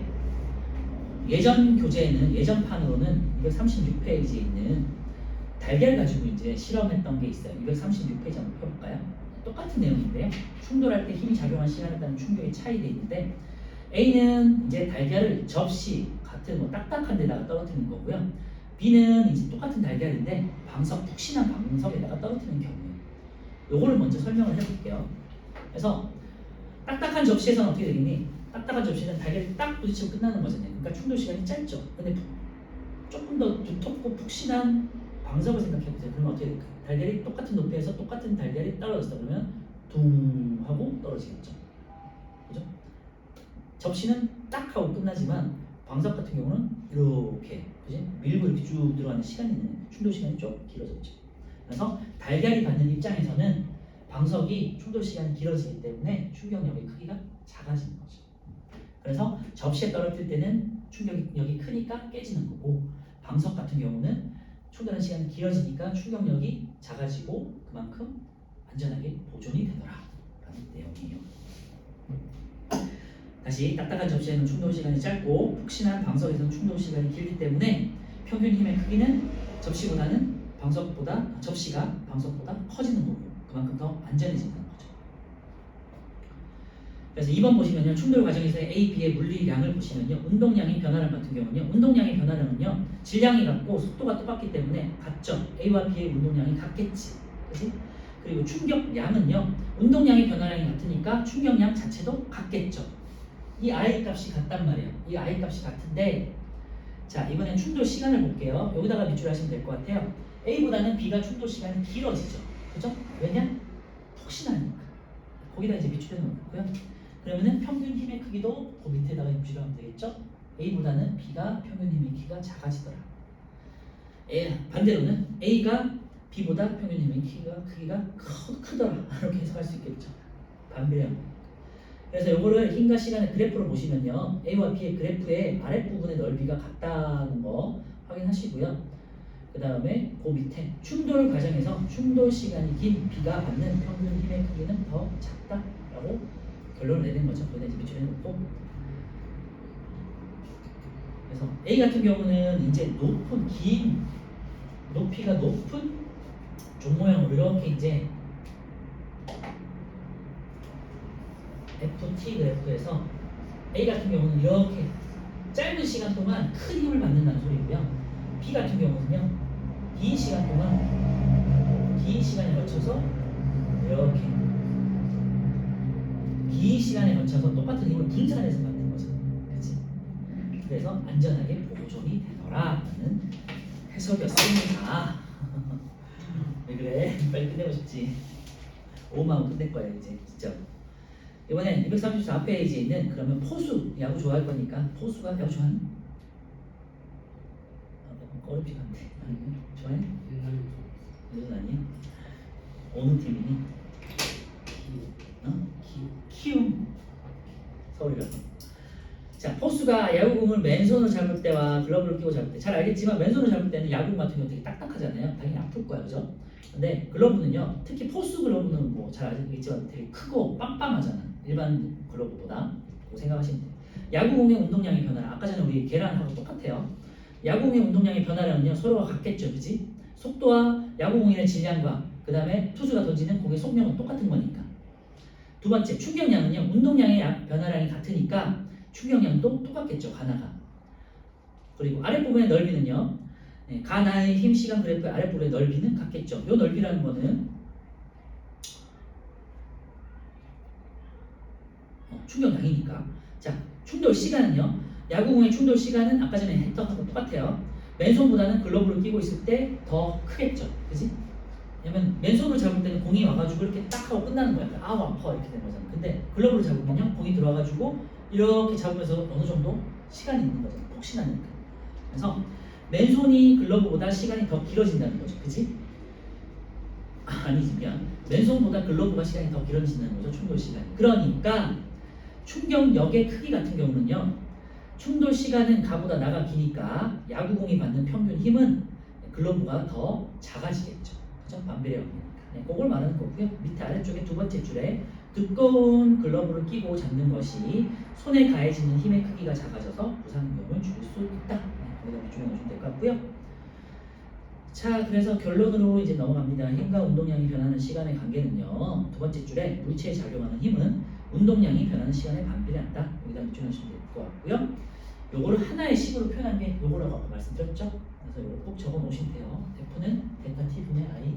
예전 교재에는, 예전판으로는 236페이지에 있는 달걀 가지고 이제 실험했던 게 있어요. 236페이지 한번 펴볼까요? 똑같은 내용인데요. 충돌할 때 힘이 작용한 시간에 따른 충격이 차이되어 있는데, A는 이제 달걀을 접시 같은 뭐 딱딱한 데다가 떨어뜨리는 거고요. B는 이제 똑같은 달걀인데 푹신한 방석에다가 떨어뜨리는 경우예요. 요거를 먼저 설명을 해볼게요. 그래서 딱딱한 접시에서는 어떻게 되겠니? 딱딱한 접시는 달걀이 딱 부딪히고 끝나는 거잖아요. 그러니까 충돌 시간이 짧죠. 근데 조금 더 두텁고 푹신한 방석을 생각해보세요. 그러면 어떻게 될까요? 달걀이 똑같은 높이에서 똑같은 달걀이 떨어졌다 그러면 둥 하고 떨어지겠죠. 그죠? 접시는 딱 하고 끝나지만 방석 같은 경우는 이렇게, 그지? 밀고 이렇게 쭉 들어가는 시간이 있는, 충돌 시간이 좀 길어졌죠. 그래서 달걀이 받는 입장에서는 방석이 충돌 시간이 길어지기 때문에 충격력의 크기가 작아지는 거죠. 그래서 접시에 떨어뜨릴 때는 충격력이 크니까 깨지는 거고, 방석 같은 경우는 충돌하는 시간이 길어지니까 충격력이 작아지고 그만큼 안전하게 보존이 되더라 라는 내용이에요. 다시, 딱딱한 접시에는 충돌 시간이 짧고 푹신한 방석에서는 충돌 시간이 길기 때문에 평균 힘의 크기는 접시가 방석보다 커지는 거고 그만큼 더 안전해진다는 거죠. 그래서 2번 보시면요. 충돌 과정에서의 A, B의 물리량을 보시면요. 운동량의 변화량 같은 경우는요. 운동량의 변화량은요. 질량이 같고 속도가 똑같기 때문에 같죠. A와 B의 운동량이 같겠지. 그치? 그리고 충격량은요. 운동량의 변화량이 같으니까 충격량 자체도 같겠죠. 이 I 값이 같단 말이에요. 이 I 값이 같은데 자 이번엔 충돌 시간을 볼게요. 여기다가 밑줄 하시면 될 것 같아요. A보다는 B가 충돌 시간이 길어지죠. 그죠? 왜냐? 혹시나니까. 거기다 이제 밑줄해 놓고요. 그러면은 평균 힘의 크기도 그 밑에다가 밑줄을 하면 되겠죠? A보다는 B가 평균 힘의 크기가 작아지더라. 반대로는 A가 B보다 평균 힘의 크기가 크더라. 이렇게 해석할 수 있겠죠. 반비례형. 그래서 요거를 힘과 시간의 그래프로 보시면요. A와 B의 그래프의 아랫부분의 넓이가 같다는 거 확인하시고요. 그 다음에 그 밑에 충돌 과정에서 충돌 시간이 긴 B가 받는 평균 힘의 크기는 더 작다라고 결론을 내는 거죠. 거기다 이제 밑줄에 놓고 그래서 A 같은 경우는 이제 긴 높이가 높은 종 모양으로 이렇게 이제 FT 그래프에서 A 같은 경우는 이렇게 짧은 시간 동안 큰 힘을 받는다는 소리고요. B 같은 경우는요. 긴 시간에 걸쳐서 이렇게 긴 시간에 걸쳐서 똑같은 힘을 분산해서 받는 거죠. 그치? 그래서 안전하게 보존이 되더라라는 해석이었습니다. 왜 그래? 빨리 끝내고 싶지. 5만원 끝낼 거야 이제 진짜. 이번엔 234페이지에 있는 그러면 포수 야구 좋아할 거니까 포수가 야구 좋아하는? 어렵지가 않네. 좋아해? 이건 아니야? 어느 팀이니? 키움 서울이라서. 자, 포수가 야구공을 맨손으로 잡을 때와 글러브를 끼고 잡을 때 잘 알겠지만 맨손으로 잡을 때는 야구공 같은 경우 되게 딱딱하잖아요. 당연히 아플 거야, 그죠? 근데 글러브는요, 특히 포수 글러브는 뭐 잘 알겠지만 되게 크고 빵빵하잖아. 일반 글러브보다. 그거 생각하시면 돼요. 야구공의 운동량의 변화, 아까 전에 우리 계란하고 똑같아요. 야구공의 운동량의 변화량은요 서로가 같겠죠, 그지? 속도와 야구공의 질량과 그 다음에 투수가 던지는 공의 속력은 똑같은 거니까. 두 번째, 충격량은요 운동량의 변화량이 같으니까 충격량도 똑같겠죠, 가나가. 그리고 아랫부분의 넓이는요, 가나의 힘 시간 그래프의 아랫부분의 넓이는 같겠죠. 이 넓이라는 거는 충격량이니까. 자, 충돌 시간은요, 야구공의 충돌 시간은 아까 전에 했던 거랑 똑같아요. 맨손보다는 글러브를 끼고 있을 때 더 크겠죠, 그지? 왜냐면 맨손으로 잡을 때는 공이 와가지고 이렇게 딱 하고 끝나는 거야. 아우 아파 이렇게 되는 거잖아. 근데 글러브를 잡으면요, 공이 들어와가지고 이렇게 잡으면서 어느 정도 시간이 있는 거죠. 혹시나니까. 그래서 맨손이 글러브보다 시간이 더 길어진다는 거죠, 그지? 아니지, 미안. 맨손보다 글러브가 시간이 더 길어진다는 거죠, 충돌 시간이. 그러니까 충격력의 크기 같은 경우는요, 충돌 시간은 가보다 나가 기니까 야구공이 받는 평균 힘은 글러브가 더 작아지겠죠. 그죠? 반비례형이니까. 네, 그걸 말하는 거고요. 밑에 아래쪽에 두 번째 줄에 두꺼운 글러브를 끼고 잡는 것이 손에 가해지는 힘의 크기가 작아져서 부상 위험을 줄일 수 있다. 네, 거기다 밑줄에 넣으시면 될 것 같고요. 자, 그래서 결론으로 이제 넘어갑니다. 힘과 운동량이 변하는 시간의 관계는요. 두 번째 줄에 물체에 작용하는 힘은 운동량이 변하는 시간에 반비례한다. 여기다 밑줄에 넣으시면 될 것 같고요. 요거를 하나의 식으로 표현한 게 요거라고 아까 말씀드렸죠? 그래서 요거 꼭 적어 놓으시면 돼요. 대포는 델타 t 분의 i.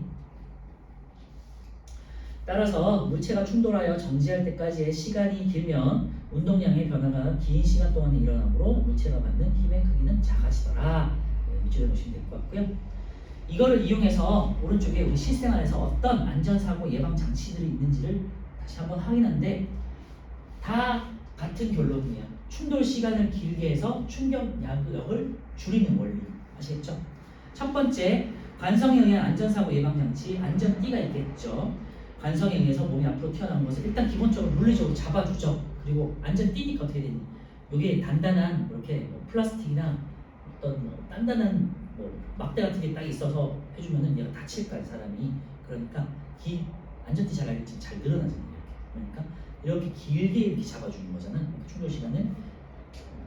따라서 물체가 충돌하여 정지할 때까지의 시간이 길면 운동량의 변화가 긴 시간 동안에 일어나므로 물체가 받는 힘의 크기는 작아지더라. 밑줄에 놓으시면 될 것 같고요. 이거를 이용해서 오른쪽에 우리 실생활에서 어떤 안전사고 예방 장치들이 있는지를 다시 한번 확인하는데 다 같은 결론이에요. 충돌 시간을 길게 해서 충격력을 줄이는 원리. 아시겠죠? 첫 번째, 관성에 의한 안전사고 예방장치, 안전띠가 있겠죠. 관성에 의해서 몸이 앞으로 튀어나온 것을 일단 기본적으로 물리적으로 잡아주죠. 그리고 안전띠니까 어떻게 되니? 이게 단단한 이렇게 뭐 플라스틱이나 어떤 뭐 단단한 뭐 막대 같은 게 딱 있어서 해주면은 얘가 다칠 거야, 사람이. 그러니까 안전띠 잘 알겠지만 잘 늘어나잖아요. 이렇게. 그러니까 이렇게 길게 이렇게 잡아주는 거잖아. 충돌 시간을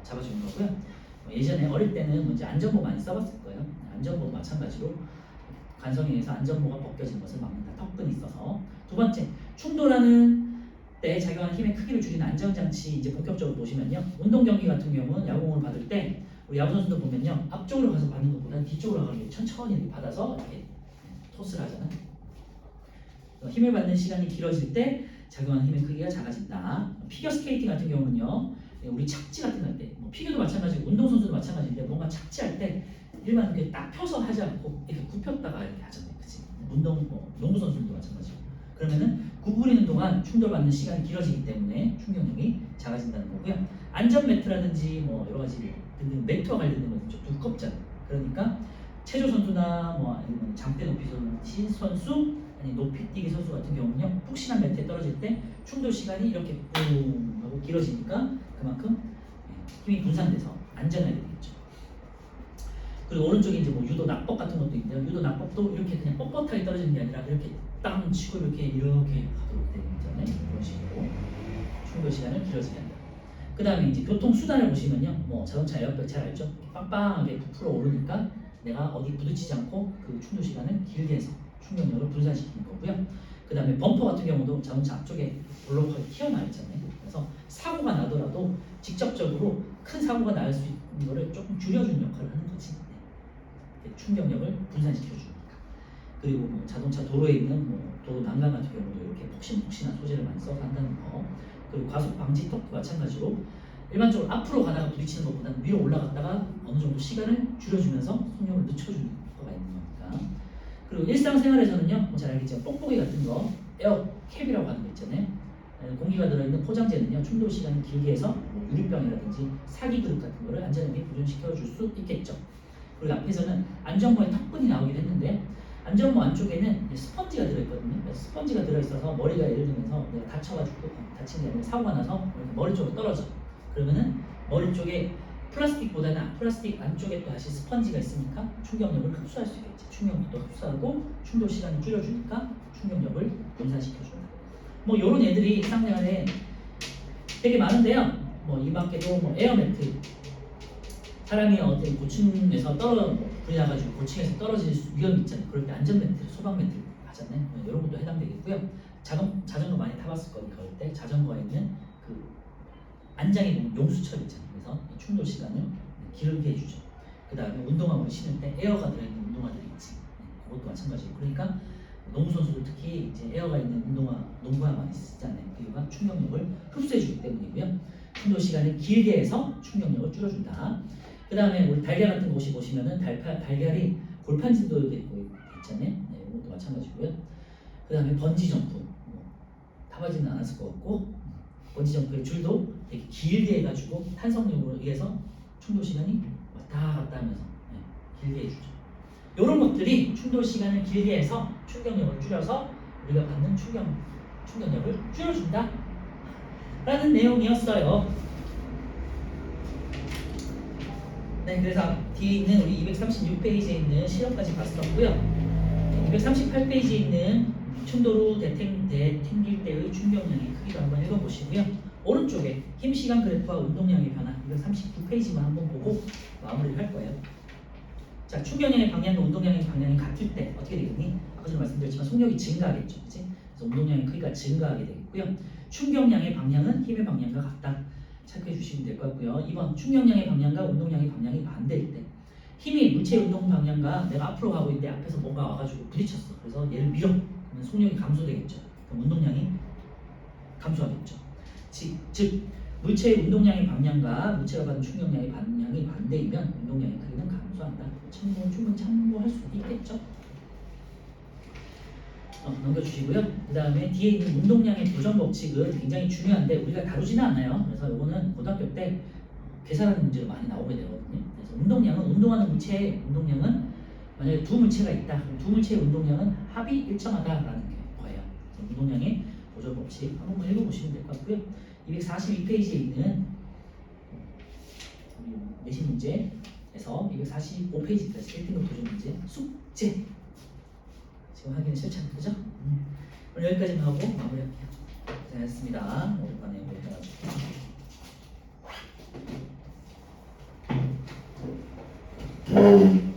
잡아주는 거고요. 예전에 어릴 때는 이제 안전모 많이 써봤을 거예요. 안전모 마찬가지로 관성에 의해서 안전모가 벗겨진 것을 막는다. 턱끈이 있어서. 두 번째, 충돌하는 때 작용하는 힘의 크기를 줄이는 안정장치 이제 본격적으로 보시면요. 운동 경기 같은 경우는 야구공을 받을 때 우리 야구 선수들 보면요. 앞쪽으로 가서 받는 것보다는 뒤쪽으로 가서 천천히 이렇게 받아서 이렇게 토스를 하잖아요. 힘을 받는 시간이 길어질 때 작용하는 힘의 크기가 작아진다. 피겨 스케이팅 같은 경우는요. 우리 착지 같은 거 할 때, 뭐 피겨도 마찬가지고 운동선수도 마찬가지인데 뭔가 착지할 때 일반 이렇게 딱 펴서 하지 않고 이렇게 굽혔다가 이렇게 하잖아요. 그치? 농구 선수들도 마찬가지고. 그러면은 구부리는 동안 충돌받는 시간이 길어지기 때문에 충격력이 작아진다는 거고요. 안전 매트라든지 뭐 여러 가지 등등 매트와 관련된 것은 좀 두껍잖아요. 그러니까 체조 선수나 뭐 아니면 장대 높이 선수 아니 높이뛰기 선수 같은 경우는요. 푹신한 매트에 떨어질 때 충돌 시간이 이렇게 뿡 하고 길어지니까 그만큼 힘이 분산돼서 안전하게 되겠죠. 그리고 오른쪽에 이제 뭐 유도 낙법 같은 것도 있는데요. 유도 낙법도 이렇게 그냥 뻣뻣하게 떨어지는 게 아니라 이렇게 땅 치고 이렇게 가도록 되어 있잖아요. 이런 식으로 충돌 시간을 길어지게 한다. 그 다음에 이제 교통 수단을 보시면요. 뭐 자동차 에어백 잘 알죠? 빵빵하게 부풀어 오르니까 내가 어디 부딪히지 않고 그 충돌 시간을 길게 해서 충격력을 분산시키는 거고요. 그 다음에 범퍼 같은 경우도 자동차 앞쪽에 볼록하게 튀어나와 있잖아요. 그래서 사고가 나더라도 직접적으로 큰 사고가 날 수 있는 거를 조금 줄여주는 역할을 하는 거지. 충격력을 분산시켜주니까. 그리고 뭐 자동차 도로에 있는 뭐 도로 난간 같은 경우도 이렇게 폭신폭신한 소재를 많이 써서 한다는 거. 그리고 과속 방지 턱도 마찬가지로 일반적으로 앞으로 가다가 부딪히는 것보다는 위로 올라갔다가 어느 정도 시간을 줄여주면서 속력을 늦춰주는 효과가 있는 거니까. 그리고 일상생활에서는요, 뭐 잘 알겠지만 뽁뽁이 같은 거, 에어캡이라고 하는 거 있잖아요. 공기가 들어있는 포장재는요, 충돌 시간을 길게 해서 뭐 유리병이라든지 사기 그릇 같은 거를 안전하게 보존시켜 줄 수 있겠죠. 그리고 앞에서는 안전모의 턱분이 나오긴 했는데 안전모 안쪽에는 스펀지가 들어있거든요. 스펀지가 들어있어서 머리가 예를 들면서 내가 다쳐가지고 다친 게 아니라 사고가 나서 머리 쪽으로 떨어져. 그러면은 머리 쪽에 플라스틱 안쪽에 또 다시 스펀지가 있으니까 충격력을 흡수할 수 있겠지. 충격력도 흡수하고 충돌 시간을 줄여주니까 충격력을 분산시켜준다. 뭐 이런 애들이 일상생활에 되게 많은데요. 뭐 이 밖에도 뭐 에어매트, 사람이 어떤 고층에서 불려가지고 고층에서 떨어질 위험이 있잖아요. 그럴 때 안전매트, 소방매트 하잖아요. 뭐 이런 것도 해당되겠고요. 자전거 많이 타봤을 거니까 그럴 때 자전거에 있는 그 안장에 보면 용수철 있잖아요. 그래서 충돌 시간을 길게 해주죠. 그 다음에 운동화를 신을 때 에어가 들어있는 운동화들이 있지. 그것도 마찬가지고. 그러니까 농구 선수들 특히 이제 에어가 있는 농구화 많이 쓰잖아요. 그 이유가 충격력을 흡수해주기 때문이고요. 충돌 시간을 길게 해서 충격력을 줄여준다. 그 다음에 우리 달걀 같은 곳이 보시면은 달걀이 골판진도 있고 있잖아요. 네, 이것도 마찬가지고요. 그 다음에 번지 점프, 타봐지는 않았을 것 같고, 번지 점프의 줄도 되게 길게 해가지고 탄성력으로 의해서 충돌 시간이 왔다 갔다 하면서 길게 해주죠. 이런 것들이 충돌 시간을 길게 해서 충격력을 줄여서 우리가 받는 충격력을 줄여준다 라는 내용이었어요. 네, 그래서 뒤에 있는 우리 236페이지에 있는 실험까지 봤었고요. 238페이지에 있는 충돌 후 대튕길 때의 충격량의 크기도 한번 읽어보시고요. 오른쪽에 힘 시간 그래프와 운동량의 변화 239페이지만 한번 보고 마무리를 할 거예요. 자, 충격량의 방향과 운동량의 방향이 같을 때 어떻게 되겠니? 아까 전에 말씀드렸지만 속력이 증가하겠죠, 그렇지? 그래서 운동량의 크기가 증가하게 되겠고요. 충격량의 방향은 힘의 방향과 같다. 체크해 주시면 될 것 같고요. 2번 충격량의 방향과 운동량의 방향이 반대일 때 힘이 물체 운동 방향과 내가 앞으로 가고 있는데 앞에서 뭔가 와가지고 부딪혔어. 그래서 얘를 밀어. 그러면 속력이 감소되겠죠. 그럼 운동량이 감소하겠죠. 즉 물체의 운동량의 방향과 물체가 받는 충격량의 방향이 반대이면 운동량의 크기는 감소한다. 충분히 참고할 수 있겠죠. 넘겨주시고요. 그 다음에 뒤에 있는 운동량의 보전 법칙은 굉장히 중요한데 우리가 다루지는 않아요. 그래서 이거는 고등학교 때 계산하는 문제가 많이 나오게 되거든요. 그래서 운동량은 운동하는 물체의 운동량은 만약에 두 물체가 있다. 그럼 두 물체의 운동량은 합이 일정하다라는 거예요. 운동량의 보전 법칙 한번 읽어보시면 될 것 같고요. 242페이지에 있는 내신 문제에서 245페이지까지 1등급 도전 문제 숙제 지금 하기는 싫잖아요, 그죠? 오늘 여기까지만 하고 마무리할게요. 고생하셨습니다. 오랜만에 보여가지고.